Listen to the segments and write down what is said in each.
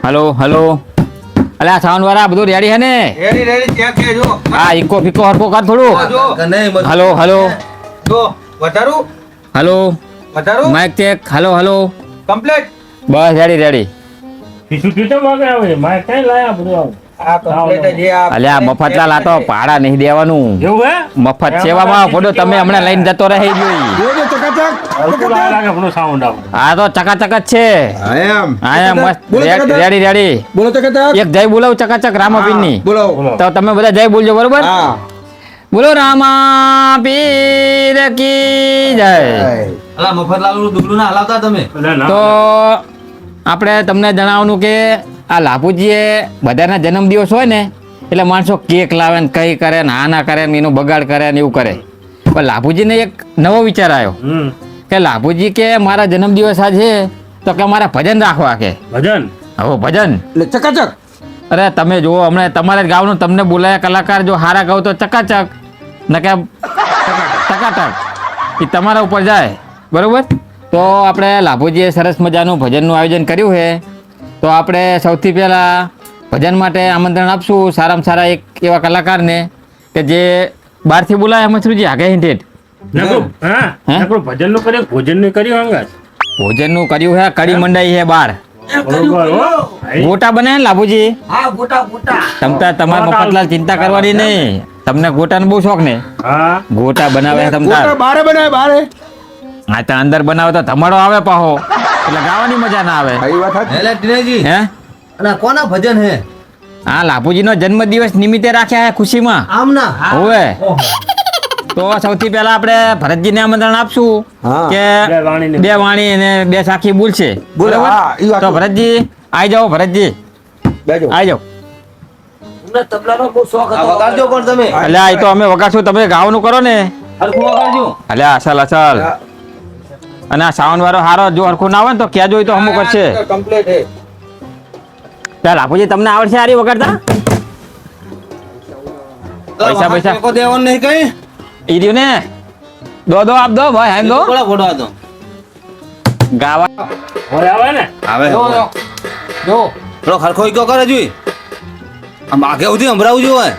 Hello hello. અલ્યા sound વાળા બધું રેડી હે ને? રેડી ચેક છે જો. હા ઈકો ફીકો હરકો કર થોડું. હલો હલો જો વધારું mic check. Hello hello. Complete. બસ રેડી રેડી. આ કમ્પ્લીટ જે આ અલ્યા મફતલાલ આ તો ભાડા નહીં દેવાનું. મફત સેવામાં ફોટો તમે હમણાં લઈને જતો રહી જોઈ. આ તો ચકાચક જ છે. હા મસ્ત રેડી રેડી. બોલો ચકાચક. એક જય બોલાવ ચકાચક રામાપીર ની. બોલો. તો તમે બધા જય બોલજો બરોબર. બોલો રામાપીર કી જય. અલા મફતલાલ નું દુબળું ના હલાવતા તમે. તો આપણે તમને જણાવવાનું કે આ લાભુજીએ બધાના જન્મદિવસ હોય ને એટલે માણસો કેક લાવે ને કઈ કરે ને આ ના કરે ને એનો બગાડ કરે ને એવું કરે. પણ લાભુજીને એક નવો વિચાર આવ્યો કે લાભુજી કે મારા જન્મદિવસ આ છે તો કે મારા ભજન રાખવા કે ભજન હવે ભજન એટલે ચકાચક. અરે તમે જુઓ હમણાં તમારે જ ગાવાનું તમને બોલાયા કલાકાર જો હારા ગાવ તો ચકાચક ને કે ટકાટક એ તમારા ઉપર જાય બરોબર. તો આપણે લાભુજીએ સરસ મજાનું ભજનનું આયોજન કર્યું છે. તો આપણે સૌથી પહેલાં ભજન માટે આમંત્રણ આપશું સારામાં સારા એક એવા કલાકારને કે જે બહારથી બોલાય મસરૂજી આગે હિન્ટેડ ભજન નું કર્યું ભોજન નું કર્યું અંગાત ભોજનનું કર્યું છે કડી મંડાઈ છે બહાર ગોટા બને ને લાભુજી. હા ગોટા તમતા તમારે મફતલાલ ચિંતા કરવાની નહીં. તમને ગોટાનો બહુ શોખ ને? હા ગોટા બનાવે તમતા. બારે બનાવે બારે. હા તો અંદર બનાવે તો ધમાડો આવે પાહો એટલે ગાવાની મજા ના આવે. ભાઈ વાત સાચી. હેલા ટીનાજી હે અને કોના ભજન હે? હા લાભુજીનો જન્મદિવસ નિમિત્તે રાખ્યા છે ખુશીમાં. આમ ના હોવે. તો સૌથી પહેલા આપણે ભરતજીને આમંત્રણ આપશું હા. કે બે વાણીને. બે વાણી અને બે સાખી બોલશે. બોલો. બરાબર? હા, ઈ વાત. તો ભરતજી આઈ જાઓ ભરતજી બેજો. આઈ જાઓ. તબલાનો બહુ શોખ આ વગાડજો પણ તમે. અલ્યા આ તો અમે વગાડશું તમે ગાવાનું કરો ને. હરખું વગાડજો. અલ્યા અસલ અસલ. અને આ સાઉન્ડ વાળો હારો જો હરખું ના આવે ને તો કહેજો ઈ તો અમુક કરશે. કમ્પ્લીટ હે. ચાલ લાભુજી તમને આવડશે હારી વગાડતા? પૈસા, પૈસા. ટેકો દેવાનું નહીં કઈ? ઈ રહ્યું ને દો આપ દો ભાઈ એમ દો કોળા ફોટો હતો. ગાવા હવે આવે ને આવે જો જો થોડો ખરખો ઈકો કરે જોઈ. આમ આગે સુધી સંભળાવું જોઈએ.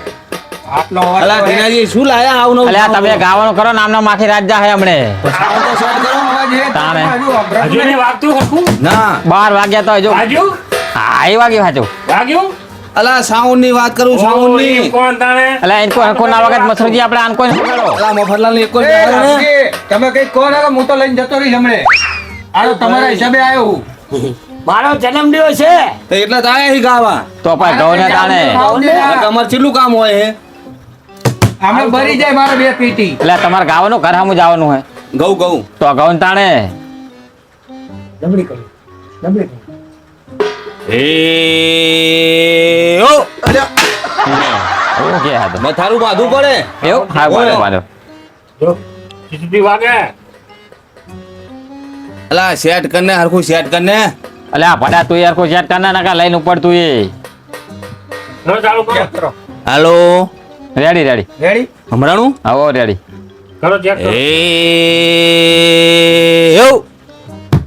આટલો અવાજ અલા તો હે. ટીનાજી શું લાયા આવું નવું? અલ્યા તમે ગાવાનું કરો નામના માખી રાજા હે હમણે. સાઉન્ડ તો સેટ કરો. અવાજ હે. તાણે. હજુ અભરાતું હજુ નહીં વાગતું હરખું? ના 12 વાગ્યા તો હજુ વાગ્યું હા એ વાગ્યું સાચું. વાગ્યું અલા સાઉન્ડ ની વાત કરું સાઉન્ડ ની. ઓય, કોણ તાણે અલ્યા ઇનકો હરખો ના વખત મસરૂજી આપણે આનકો ને પકડો. અલા મફતલાલ ની એક જ એ બેહાડો ને. રામજી, તમે કઈ કહો ને હું તો લઈને જતો રહીશ હમણે. આ તો તમારા હિસાબે આવ્યો હું. મારો જન્મદિવસ છે. તો એટલે તો આયા હી ગાવા. તો પણ ઘઉં ને તાણે આ તમારે કેટલું કામ હોય હે? આમે ભરી જાય મારે 2 પીટી. એટલે તમારે ગાવાનું ઘર સામું જવાનું હોય ઘઉં તો ઘઉં તાણે હે ઓ ઓકે હા તો મથારું બાંધવું પડે. એવું હા બાંધો બાંધો. જો સીસીટીવી વાગે અલા સેટ કરને હરખું સેટ કરને. અલ્યા ભડા તું યાર કોઈ ચેટ કરના ના લઈને ઉપર તું એ નો ચાલુ કરો કરો. હાલો રેડી રેડી રેડી? હમણાનું આવો રેડી. કરો ચેક કરો હે ઓ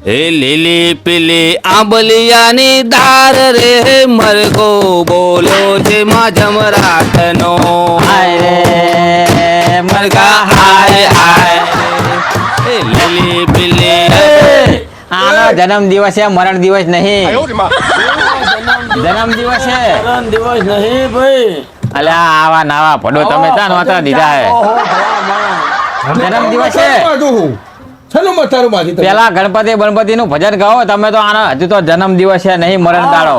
હે લીલી પીલી આંબલિયાની દાર રે મરઘો બોલ્યો છે માં જમરાટનો. હાય રે મરઘા હાય હાય હે લીલી પીલી આનો જન્મ દિવસ છે મરણ દિવસ નહીં. જન્મ દિવસ છે. દિવસ નહીં ભાઈ. અલ્યા આવા નાવા પડો તમે ચાન વાતા દીધા હે. જન્મ દિવસ છે. ચાલો મતારું બાજી તમે. પેલા ગણપતિ નું ભજન ગાઓ તમે તો આનો હજુ તો જન્મ દિવસ છે નહીં મરણ દાડો.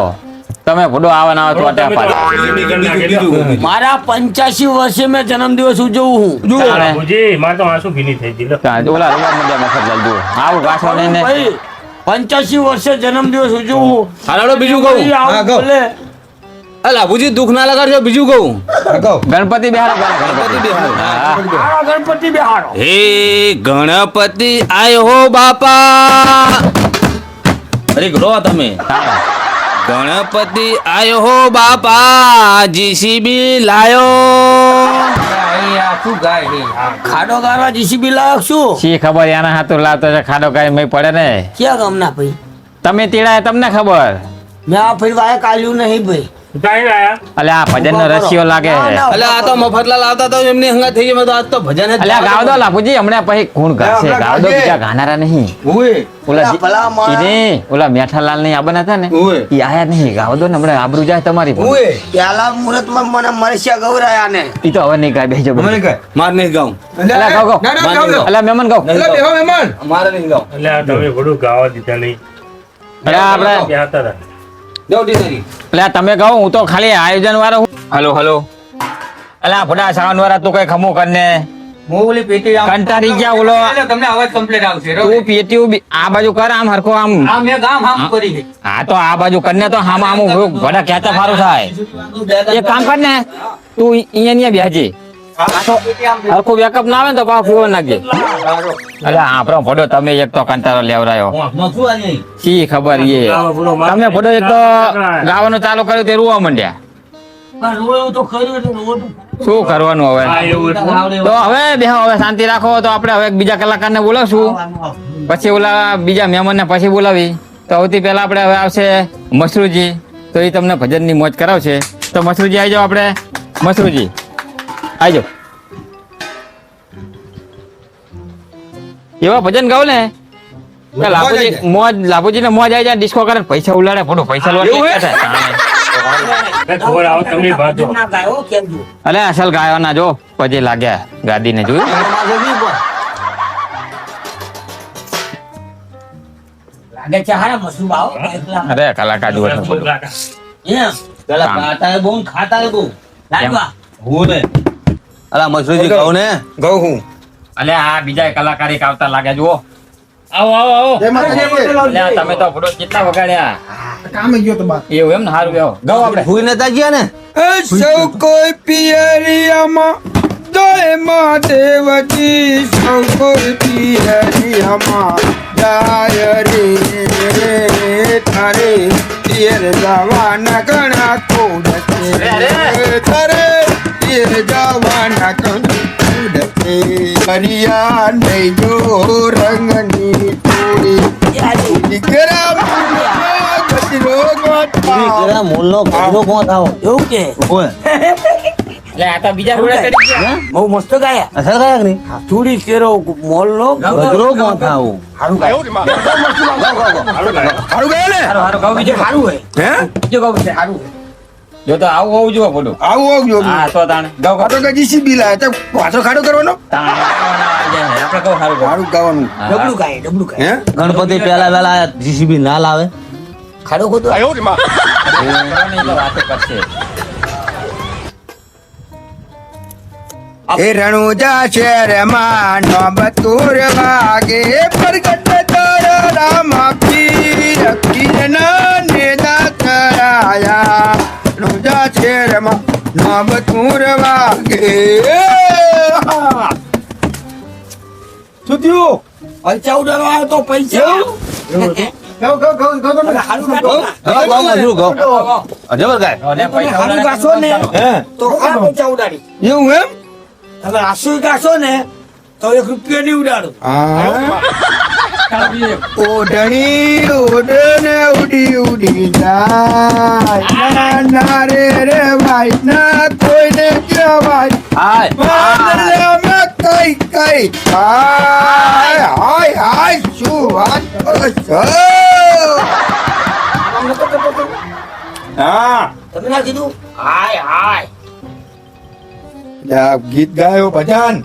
તમે ભૂડો આવા ના તો તમે તો બીજું મારા 85 વર્ષે મેં જન્મદિવસ ઉજવું હું. તાણે. બુજી મારે તો આંસુ ભીની થઈ ગઈ લો. ઓલા રૂવા મુદ્દા મફત લાલજો આવું ગાસો નહીં ને. ભાઈ 85 વર્ષે જન્મદિવસ ઉજવું. હાલો બીજું કહું. આવું હા, કહો. બોલે. અલા ભુજી દુઃખ ના લગાડજો બીજું કહું. ગણપતિ બિહાર ગણપતિ બિહાર. મારો ગણપતિ બેહાડો. હે ગણપતિ આયો હો બાપા. અરે રો તમે. ગણપતિ આયો હો બાપા જીસીબી લાયો. અહીંયા શું ગાય છે? ખાડો ગાળવા જીસીબી લાયક શું? શી ખબર એના હાથું લાવતો છે ખાડો કાઈ મય પડે ને. ક્યાં ગામના ભાઈ? તમે તેડાય તમને ખબર. મેં આ ફરી વાયા કાલ્યું નહીં ભાઈ. કાંઈ આયા અલે આ ભજન નો રસિયો લાગે ના, ના. એટલે આ તો મફતલાલ આવતા તો એમની હંગાત થઈ ગઈ. મેં તો આજ તો ભજન જ અલે આ ગાવ દો લાભુજી હમણાં પછી કોણ ગાશે હમણાં ગાવ દો ગાજે. બીજા ગાનારા નહીં ઓય ઓલા અલા, ભલા માણસ. ઈને ઓલા મેઠાલાલ ની આબન હતા ને ઓય ઈ આયા નહીં ગાવ દો ને હમણાં આબરૂ જાય તમારી પણ. ઓય પેલા મુહૂર્તમાં મને મરસ્યા ગૌરાયા ને. ઈ તો હવે નહીં ગાય બેસજો મને કહે માર નહીં ગાઉં. અલા ગાવ ગાવ ના ના ગાવ દો અલા મહેમાન ગાવ એટલે બેહો મહેમાન મારે નહીં ગાઉં. એટલે આ તમે બધું ગાવા દીધા નહીં અલે આપણે ત્યાં હતા જાઓ ડીસરી. અલે આ તમે ગાવ હું તો ખાલી આયોજન વાળો હલો હલો અલા ભડા સાવન વાળા તું કઈ ખમો કરને હું ઓલી પેટી આમ- કંટાળી ગયા ઓલો એટલે તમને અવાજ કમ્પ્લીટ આવશે રો. તું પેટીયું આ બાજુ કર આમ હરખો આમ આ મેં ગામ હામ કરી છે. હા તો આ બાજુ કરને તો હામ આમ ભડા ખેંચા ફારું થાય એક કામ કર ને તું અહીંયા બેહજે હરખું બેકઅપ ના આવે ને તો પાછું ફીવો નાખજે અરે આપણો ભડો તમે એક તો કંટાળો લેવરાયો શી ખબર એ તમે ભડો એક તો ગાવાનું ચાલુ કર્યું તે રૂવા માંડ્યા પણ રોયું તો ખરું એટલે રોતું. શું કરવાનું હવે હા એવું એટલે. તો હવે બેહો હવે શાંતિ રાખો તો આપણે હવે બીજા કલાકારને બોલાવશું પછી ઓલા બીજા મહેમાનને પછી બોલાવી તો સૌથી પહેલા આપણે હવે આવશે મસરૂજી તો એ તમને ભજનની મોજ કરાવશે તો મસરૂજી આવી જાઓ આપણે મસરૂજી આવી જાઓ એવા ભજન ગાવ ને કે લાભુજી લાભુજી ને મોજ આવી જાય ડિસ્કો કરે ને પૈસા ઉલાડે ફોટો પૈસા એટલે ખબર આવો તમને ભાતો ના ગાયો કેમ જો? અલે અસલ ગાયો ના જો પછી લાગ્યા ગાદી ને જોયું લાગે છે હારા મસરૂબ આવો એકલા. અરે કલાકાર જુઓ છો. એમ. પેલા ખાતા હે બહુ ને ખાતા હે બહુ. લાડવા. હું ને અલા મસરૂજી ખાવ ને. ગઉ હું અલે આ બીજા કલાકારી આવતા લાગે જુઓ આવો આવો આવો જય માતાજી. અલે આ તમે તો ફોટો કેટલા વગાડ્યા કામે ગયો તો બા એવું એમ ને સારું બેહો ગાઓ આપણે ભૂઈ નતા ગયા ને. એ સૌ કોઈ પિયરિયામાં જય મહાદેવજી સૌ કોઈ પિયરિયામાં જાય રે તારે પિયર જવાના ઘણા કોડ છે તારે પિયર જવાના ઘણા કોડ છે કરિયા નહીં જો રંગની થોડી દીકરા ગજરો ગોઠવા મૂળનો ગજરો કોણ થાવ? એવું કે ઓય. એટલે આ તો બીજા રોડે ચડી ગયા બહુ મસ્ત ગાયા. અસર કયા કે નહીં? ચૂડી કેરો મોલ નો ગજરો કોણ થાવ? હારું ગાય. સારું ગયા ને સારું સારું ગાઓ બીજું હારું હે. હે બીજું ગાઓ બીજું હારું હે. જો તો આવું હોવું જોઈએ ફોટો આવું આવજો હા તો તાણે ગાઓ ગાઓ પાછો કઈ જીસીબી લાય તો પાછો ખાડો કરવાનો તાણે આપણે કહો સારું ગાઓ સારું ગાવાનું ડબલું ગાય ડબલું ગાય. હે ગણપતિ પહેલા વહેલા આયા, જીસીબી ના લાવે. ખાડો ખોદો. વાતો કરશે એ રણુજા શહેરમાં નોબતુર વાગે પ્રગટ તારો રામ પીર પીરના નેદા કરાયા રણુજા શહેરમાં નોબતુર વાગે શું થયું પૈસા ઉડાડવા આવ્યો તો પૈસા. હારું હારું ગાતો. ગાવ, ગાવ, મજરૂ, ગાવ. જબર ગાય. અને તમે પૈસા હારું ગાશો ને હે તો આ પૈસા ઉડાડી. એવું એમ તમે આસુ ગાશો ને તો 1 રૂપિયો નહીં ઉડાડો. હા ઓઢણી ઓઢને ઉડી ઉડી જાય ના ના રે રે ભાઈ ના કોઈને કહેવાય હાય. વાદળમાં કઈ કઈ હાય હાય હાય શું વાત કરો છો હા તમે ના કીધું હાય હાય. આ ગીત ગાયો ભજન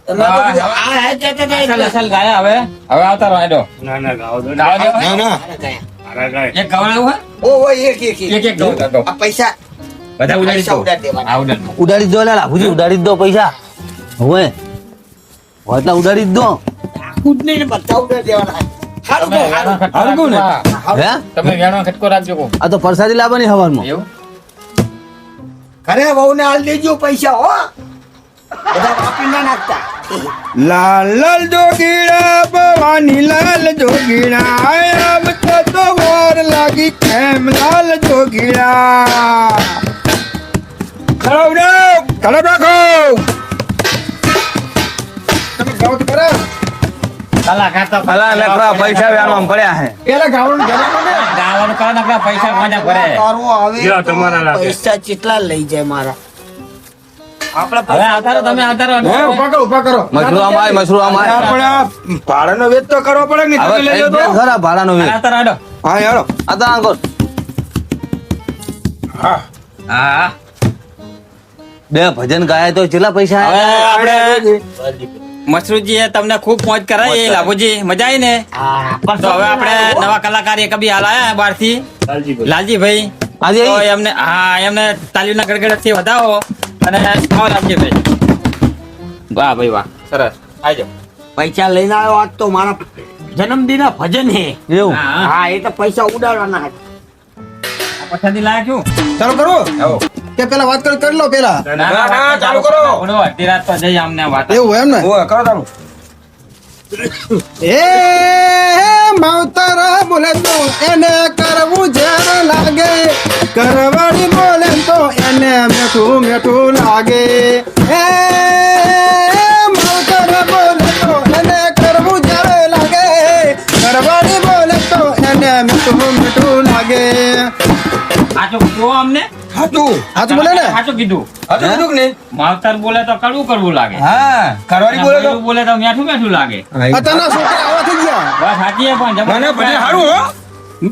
તમે તો કીધું હાય હાય તે અસલ અસલ ગાયા હવે આવતા રહો હેડો ના ના ગાવ દો ગાવા દેવો ના ના મારા ગાય એક ગવડાવું હે ઓ એક એક એક એક ગવ આ પૈસા બધા ઉડાડી પૈસા દો ઉડાડી દેવાના. આ ઉડાડી ઉડાડી જ દો લે લાભુજી, ઉડાડી જ દો પૈસા. હોય હોય એટલે ઉડાડી જ દો. ખુદ નહીં બધા ઉડાડી દેવાના. હારું તમે તો હારું. વેણો ખટકો હારું ને? રાખજો. હે તમે વેણો ખટકો રાખજો કો આ તો પરસાદી લાવવાની હવારમાં. એવું ઘરે વહુને હાલ દેજો પૈસા હો બધા વાપરી ના નાખતા. લાલ લાલ જોગીડા ભવાની લાલ જોગીડા આવતા તો વાર લાગી કેમ લાલ જોગીડા ખરાબ રાખો તમે ગાઓ તો ખરા કલાકાર તો અલા નકરા પૈસા વ્યાણમાં પડ્યા હે પેલા ગાવાનું જવાનું ને. ગાવાનું કરો નકરા પૈસા કોને ભરે કરવો હવે લ્યો, તમારા લાગે. પૈસા કેટલા લઈ જાય મારા આપણે હવે આવતા રહો, તમે આવતા રહો. હે, ઊભા કરો, ઊભા કરો. મશરૂ અમાય આપણે આ ભાડાનો વેચ તો કરવો પડે ને, તમે લઈ લો તો. ખરા ભાડાનો વેચ આવતા રહો, હેડો. હા, હેડો. આ તો આંકો હા. હા બે ભજન ગાયા તો કેટલા પૈસા હવે આયા? આપણે મસરૂજી તમને ખૂબ મોજ કરાય એ લાભુજી મજા આવી ને તો હવે આપણે નવા કલાકાર એક બી હાલ આયા બહાર થી લાલજીભાઈ. લાલજીભાઈ આજે તો એમને હા એમને તાલીમના ગડગડથી વધાવો અને આવો લાલજીભાઈ વાહ ભાઈ વાહ સરસ આવજો પૈસા લઈને આવ્યો આજ તો મારા જન્મદિન ભજન હે એવું હા હા એ તો પૈસા ઉડાડવાના પછાડી લાયા છું ચાલુ કરો કે પેલા વાત કરી લો પેલા. ના, ચાલુ કરો. બોલો, અડધી રાત તો જઈ અમને વાત એવું એમ ને? ઓય કરો તારું એ માવતર બોલે તો એને કરવું ઝેર લાગે, કરવાળી બોલે તો એને મીઠું મીઠું લાગે. એ માવતર બોલે તો એને કરવું ઝેર લાગે, કરવાળી બોલે તો એને મીઠું મીઠું લાગે. સાચું કહો અમને હાચું હાચું બોલે ને? સાચું કીધું હાચું કીધું કે નહીં? માવતર બોલે તો કડવું કડવું લાગે હા, કરવાળી બોલે તો કડવું બોલે તો મીઠું મીઠું લાગે અત્યારના છોકરા આવા થઈ ગયા. બસ સાચી છે પણ મને ભજન સારું હો.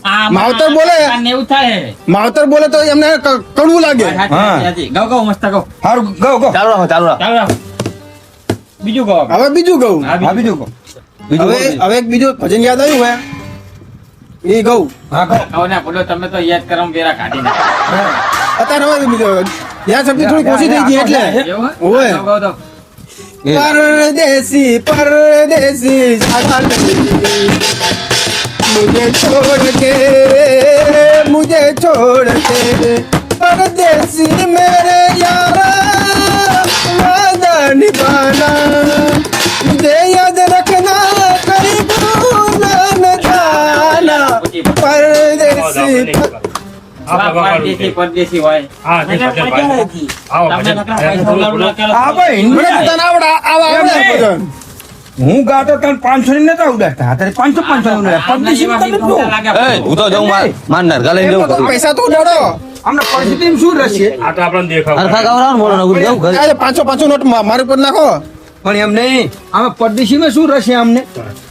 આ માવતર બોલે. એવું થાય માવતર બોલે તો એમને કડવું લાગે. બસ સાચી, સાચી. ગાઓ, ગાઓ, મસ્ત ગાઓ. સારું ગો ગો. ચાલુ રાખો ચાલુ રાખો ચાલો રાખો. બીજું ગાઓ. હવે બીજું કહું. હા, હા, બીજું કહું. બીજું હવે બોલો. હવે એક બીજું ભજન યાદ આવ્યું હે એ કહું. હા કહો. ગાઓ ને બોલો તમે તો યાદ કરો પેલા કાઢી નાખો. અત્યારે હવે બીજો યાદ શક્તિ થોડી ઓછી થઈ ગઈ એટલે. એવું હે? ઓય. ગાઓ, ગાઓ તો. એ, परदेसी परदेसी मुझे छोड़ के परदेसी मेरे यारा वादा निभाना मुझे याद रखना कभी भूलना न जाना परदेसी આ પરદેશી પરદેશી હોય હા, તે એટલે ભજન મજા ભાઈ. નથી. આવો તમને ભજન. નકરા પૈસા ઉલાળુલા કરો. આ ભાઈ હિન્દુ તને આવડે ભજન. હું ગાતો તને 500 ની નતા ઉડાડતા અત્યારે 500 આમને પરદેશી જેવા તને બી જો. લાગે. એ, હું તો જાઉં માર નરગા લઈને જઉં કરું. પૈસા તો ઉડાડો અમને પરિસ્થિતિ શું રહેશે? આ તો આપણને દેખાવ હરખા ગાવરાનું બોલો ને, હું જાઉં ઘરે. આજે 500 નોટ મારી પર નાખો. પણ એમ નહીં આમે પરદેશીમાં શું રહેશે અમને?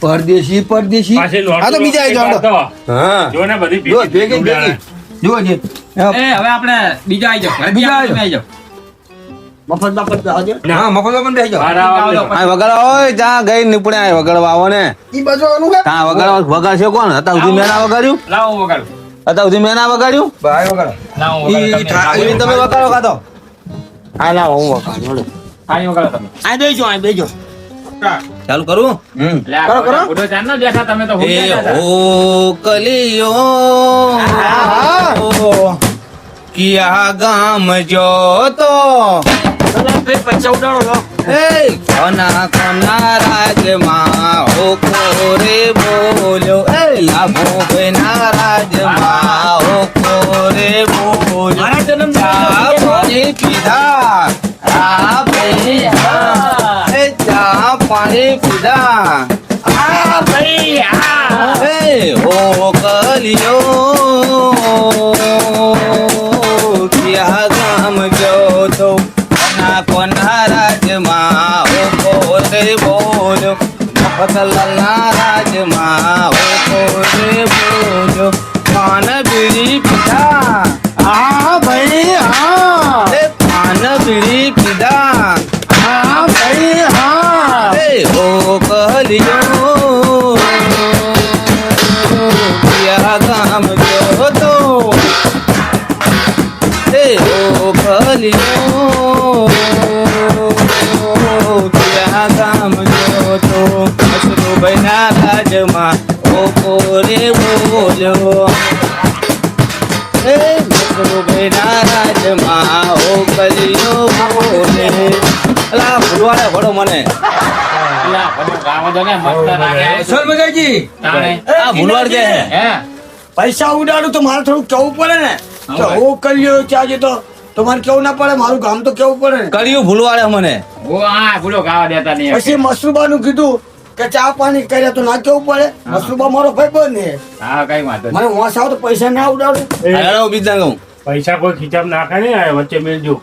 પરદેશી પરદેશી પાછી નોટ આ તો બીજા આવી જાઓ. તો હા જો ને બધી જો ભેગી ભેગી ભેગી જો જે એ હવે આપણે બીજા આવી જાઓ ઘરે બીજા તમે આવી જાઓ મફત મફત આવજો હા મફતમાં પણ બેસી જાઓ. આ વગાડવા હોય ત્યાં ગઈ નીપડ્યા આ વગાડવા આવો ને ઈ બાજુ આવવાનું હે? ત્યાં વગાડવા વગાડશે કોણ હતા સુધી મેં ના વગાડ્યું લાવો હું વગાડું હતા સુધી મેં ના વગાડ્યું ભાઈ વગાડો. લાવો હું ઈ વગાડું થા- તમે. ઈ તમે વગાડો કાતો હા લાવો હું વખાણ ખાલી વગાડો તમે આ બેજો આ બેજો ચાલુ કરું એટલે આ કરો, કરો. બુઢો ચાર ન બેઠા તમે તો એ હું બેઠા હતા. ઓ કલિયો કિયા ગામ જો તો પૈસા ઉડાડો એ કોના કોના રાજમાં હો કોરે બોલ્યો એ લાભો બેના રાજમાં હો કોરે બોલ્યો મારા જન્મ ચા પાણી પીધા આ ભાઈ એ ચા પાણી પીધા આ ભાઈ આ એ ઓ કલિયો કિયા ગામ ગયો તો કોના રાજમાં ઓ કોરે બોલ્યો મફતલાલના રાજમાં ઓ કોરે બોલ્યો પાન બીડી પીધા હા ભાઈ હા એ પાન બીડી પીધા હા ભાઈ હા એ ઓ કલિયો કિયા ગામ ગયો તો એ ઓ કલિયો કિયા ગામ ગયો તો મસરૂભાઈના રાજમાં ઓ કોરે બોલ્યો એ મસરૂભાઈના રાજમાં ઓ કલિયો બોલે અલા ભૂલવાડે ભણો મને એટલે આ બધું ગાવા દો ને મસ્ત લાગે સર મજાજી તાણે. આ ભૂલવાડ કે હે હે પૈસા ઉડાડું તો મારે થોડું કેવું પડે ને હા, કે હું કર્યો ચાજે તો તમારે કેવું ના પડે મારું ગામ તો કેવું પડે ને કર્યું ભૂલવાડે મને ઓ આ ભૂલો ગાવા દેતા નહીં પછી મસરૂબાનું કીધું કે ચા પાણી કરે તો ના કેવું પડે મસરૂબા મારો ભાઈ બન ને હા કઈ વાંધો નહીં. મને વાંસ આવ તો પૈસા ના ઉડાડે હાલો બીજા કહું પૈસા કોઈ ખીચામ નાખે નહીં આ વચ્ચે મેલજો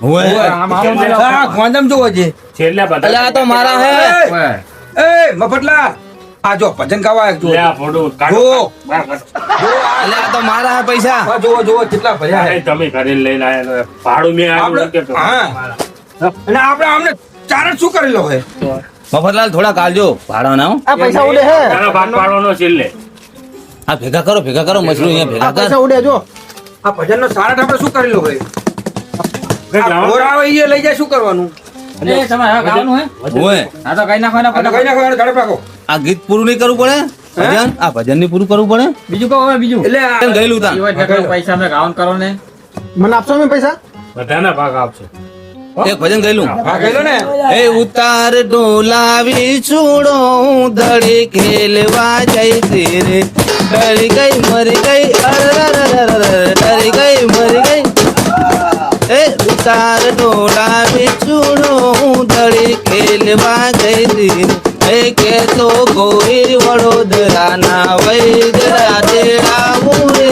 ખોંદમ જોવો છે છેલ્લે બધા અલ્યા આ તો મારા હે ઓય. એ મફતલા આ જો ભજન ગાવા એક જો લે આ ફોટો કાઢો. જો. બહાર કાઢો. અલ્યા આ તો મારા હે પૈસા આ જોવો જોવો કેટલા ભર્યા અરે છે તમે કરીને લઈને આયા છો. ભાડું મેં આપ્યું આપણે- કે તો. હા. અને આપણે આમને ચારણ શું કરેલો હે મફતલાલ થોડા કાલજો ભાડાના હો. આ પૈસા ઉડે હે તારા ભાગ પાડવાનો છેલ્લે. આ ભેગા કરો મશરૂમ અહીંયા ભેગા આ કર પૈસા ઉડે જો આ ભજન નો સારા આપણે શું કરેલો હે કઈ આ લાવો? ઘોર આવે ઈ લઈ જાય શું કરવાનું એ તમારે હવે ગાવાનું હે ઓય હા તો કઈ નાખો આ તો કઈ નાખો ઝડપ રાખો આ ગીત પૂરું નહીં કરવું પડે ભજન આ ભજન ની પૂરું કરવું પડે બીજું કહો હવે બીજું એટલે આ- કેમ ગયેલું તા ઈ હોય કે પૈસા અમે ગાવાનું કરો ને મને આપશો મેં પૈસા બધાના ભાગ આપશે. એક ભજન ગયેલું હા ગયેલો ને એ ઉતાર ડોલાવી છોડો હું ધડી ખેલવા જઈ રે ડરી ગઈ મરી ગઈ ડરી ગઈ મરી ગઈ એ ઉતાર ડોલાવી છોડો હું ધડી ખેલવા જઈ રે એ કે તો ગોરી વડોદરા ના વૈદરા તેડા રે